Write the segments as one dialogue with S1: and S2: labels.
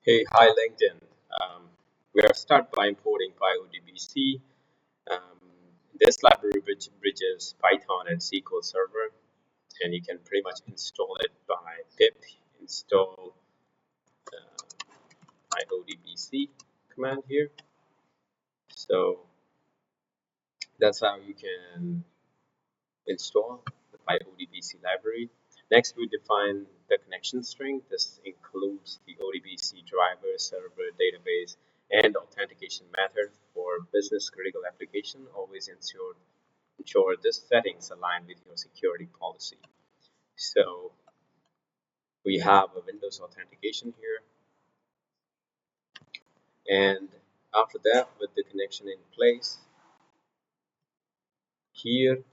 S1: Hey, hi LinkedIn. Um, we are start by importing PyODBC. Um, this library bridges Python and SQL Server, and you can pretty much install it by pip install PyODBC command here. So that's how you can install the PyODBC library. Next, we define the connection string. This includes the ODBC driver, server, database, and authentication method for business critical application. Always ensure this settings align with your security policy. So we have a Windows authentication here, and after that, with the connection in place, here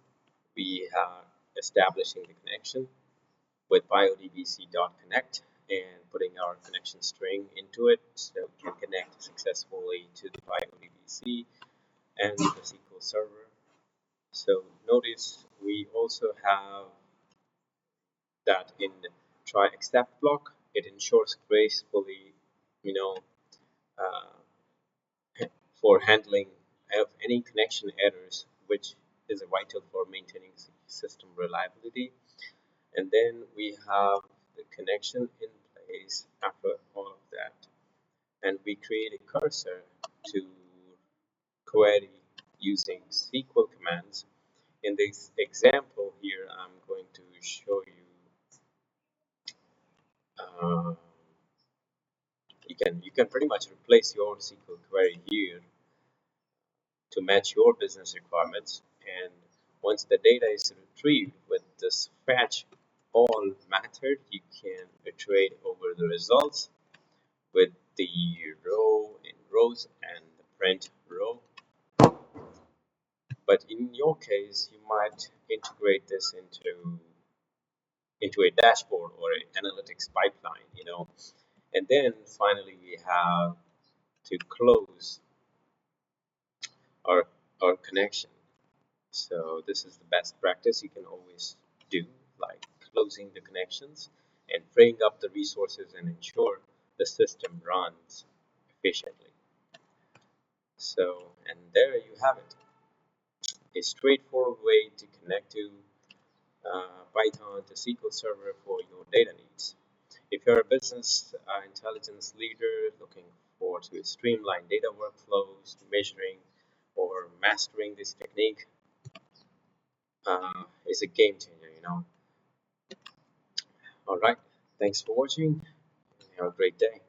S1: we are establishing the connection with pyodbc.connect and putting our connection string into it so we can connect successfully to the pyodbc and the SQL Server. So notice we also have that in the try except block. It ensures gracefully, you know, for handling of any connection errors, which is vital for maintaining system reliability. And then we have the connection in place after all of that, and we create a cursor to query using SQL commands. In this example here, I'm going to show you uh, you can pretty much replace your SQL query here to match your business requirements. And once the data is retrieved with this fetch all method, you can iterate over the results with the row in rows and the print row. But in your case, you might integrate this into a dashboard or an analytics pipeline, and then finally we have to close our our connection. So this is the best practice you can always do, like closing the connections and freeing up the resources and ensure the system runs efficiently. So, and there you have it, a straightforward way to connect to Python to SQL Server for your data needs. If you're a business intelligence leader looking for to streamline data workflows, measuring or mastering this technique, is a game changer. All right, thanks for watching. Have a great day.